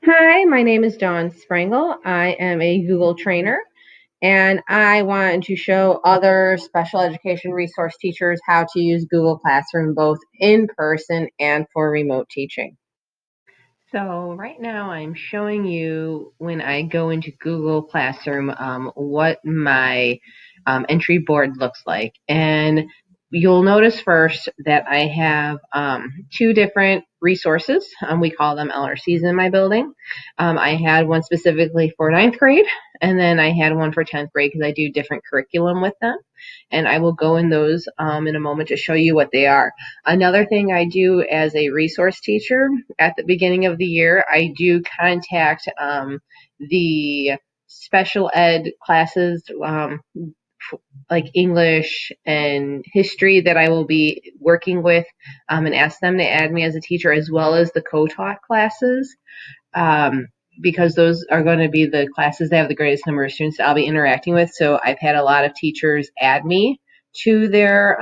Hi, my name is Dawn Sprangle. I am a Google trainer, and I want to show other special education resource teachers how to use Google Classroom both in person and for remote teaching. So right now I'm showing you when I go into Google Classroom what my entry board looks like. And you'll notice first that I have two different resources. We call them LRCs in my building. I had one specifically for ninth grade, and then I had one for 10th grade because I do different curriculum with them. And I will go in those in a moment to show you what they are. Another thing I do as a resource teacher at the beginning of the year, I do contact the special ed classes like English and history that I will be working with and ask them to add me as a teacher as well as the co-taught classes. Because those are going to be the classes that have the greatest number of students that I'll be interacting with. So I've had a lot of teachers add me to their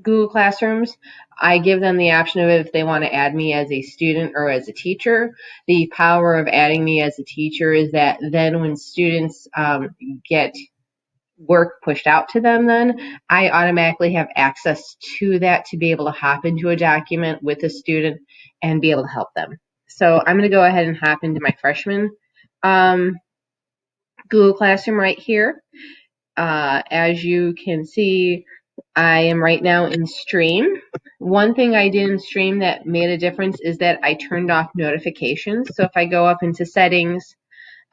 Google Classrooms. I give them the option of if they want to add me as a student or as a teacher. The power of adding me as a teacher is that then when students get work pushed out to them, then I automatically have access to that to be able to hop into a document with a student and be able to help them. So I'm going to go ahead and hop into my freshman Google Classroom right here. As you can see, I am right now in Stream. One thing I did in Stream that made a difference is that I turned off notifications. So if I go up into settings,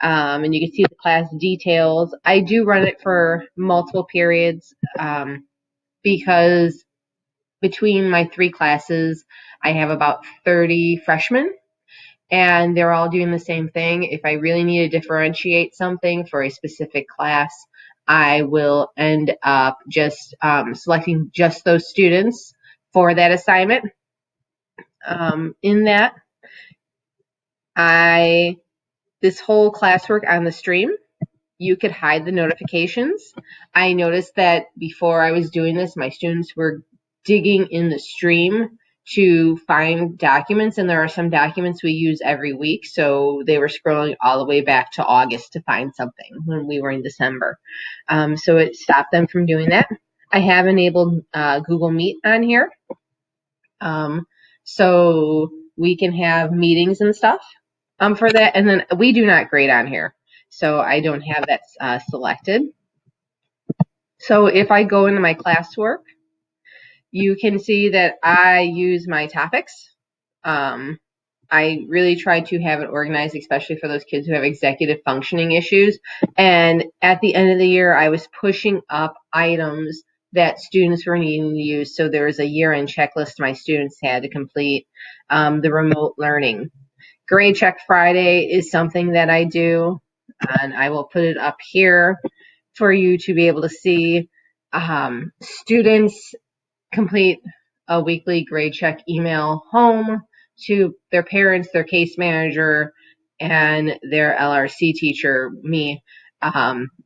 and you can see the class details, I do run it for multiple periods because between my three classes, I have about 30 freshmen and they're all doing the same thing. If I really need to differentiate something for a specific class, I will end up just selecting just those students for that assignment. In that, this whole classwork on the stream, you could hide the notifications. I noticed that before I was doing this, my students were digging in the stream to find documents, and there are some documents we use every week, so they were scrolling all the way back to August to find something when we were in December. So it stopped them from doing that. I have enabled Google Meet on here, so we can have meetings and stuff for that, and then we do not grade on here. So I don't have that selected. So if I go into my classwork, you can see that I use my topics. I really try to have it organized, especially for those kids who have executive functioning issues. And at the end of the year, I was pushing up items that students were needing to use. So there was a year-end checklist my students had to complete. The remote learning. Grade Check Friday is something that I do, and I will put it up here for you to be able to see. Students complete a weekly grade check email home to their parents, their case manager, and their LRC teacher, me,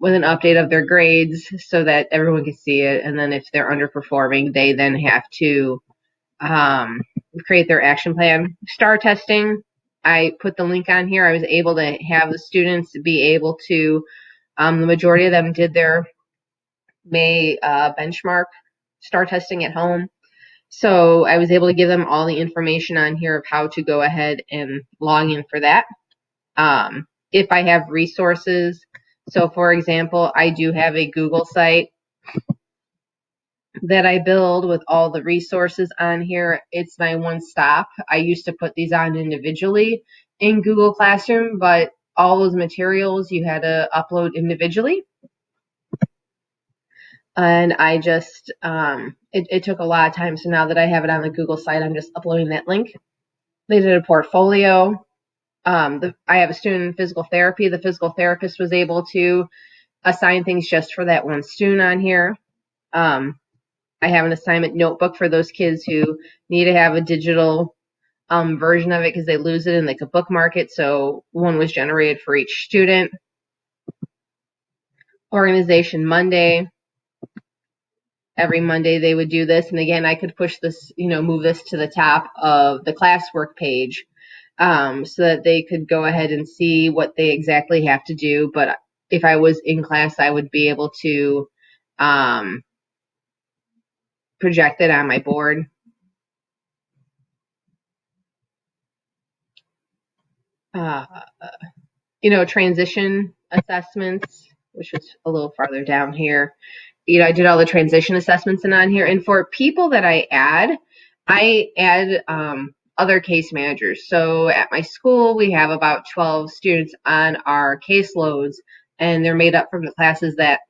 with an update of their grades so that everyone can see it. And then if they're underperforming, they then have to create their action plan. STAR testing, I put the link on here. I was able to have the students be able to, the majority of them did their May benchmark STAR testing at home. So I was able to give them all the information on here of how to go ahead and log in for that. If I have resources, so for example, I do have a Google site that I build with all the resources on here. It's my one stop. I used to put these on individually in Google Classroom, but all those materials you had to upload individually. And I just, it took a lot of time. So now that I have it on the Google site, I'm just uploading that link. They did a portfolio. I have a student in physical therapy. The physical therapist was able to assign things just for that one student on here. I have an assignment notebook for those kids who need to have a digital version of it because they lose it and they could bookmark it. So one was generated for each student. Organization Monday. Every Monday they would do this. And again, I could push this, move this to the top of the classwork page so that they could go ahead and see what they exactly have to do. But if I was in class, I would be able to project it on my board. Transition assessments, which was a little farther down here. I did all the transition assessments and on here. And for people that I add other case managers. So at my school, we have about 12 students on our caseloads, and they're made up from the classes that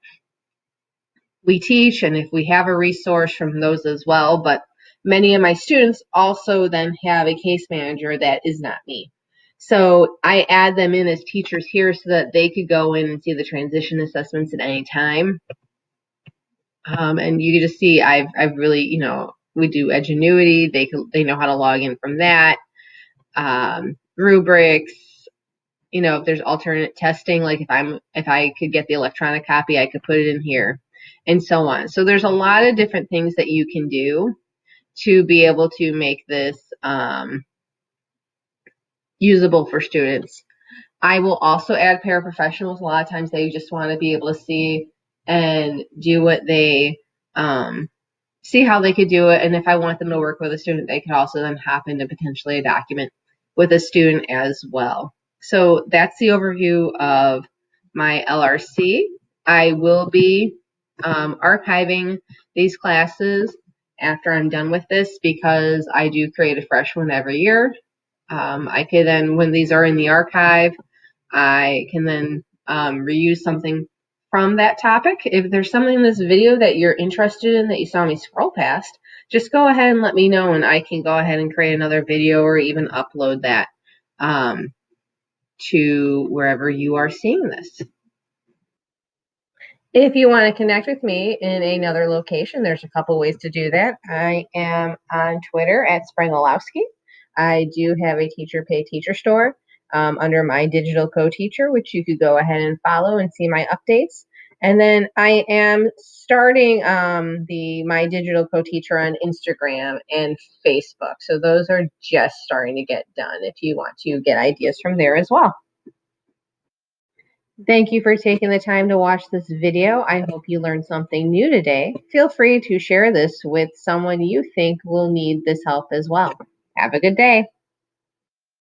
we teach, and if we have a resource from those as well. But many of my students also then have a case manager that is not me. So I add them in as teachers here so that they could go in and see the transition assessments at any time. And you can just see I've really, we do Edgenuity. They know how to log in from that. Rubrics, if there's alternate testing, like if I could get the electronic copy, I could put it in here, and so on. So there's a lot of different things that you can do to be able to make this usable for students. I will also add paraprofessionals. A lot of times they just want to be able to see and do what they see how they could do it. And if I want them to work with a student, they could also then hop into potentially a document with a student as well. So that's the overview of my LRC. I will be archiving these classes after I'm done with this because I do create a fresh one every year. I could then, when these are in the archive, I can then reuse something from that topic. If there's something in this video that you're interested in that you saw me scroll past, just go ahead and let me know, and I can go ahead and create another video or even upload that to wherever you are seeing this. If you want to connect with me in another location, there's a couple ways to do that. I am on Twitter at Sprangolowski. I do have a Teacher Pay Teacher store under my digital co-teacher, which you could go ahead and follow and see my updates. And then I am starting my digital co-teacher on Instagram and Facebook. So those are just starting to get done if you want to get ideas from there as well. Thank you for taking the time to watch this video. I hope you learned something new today. Feel free to share this with someone you think will need this help as well. Have a good day.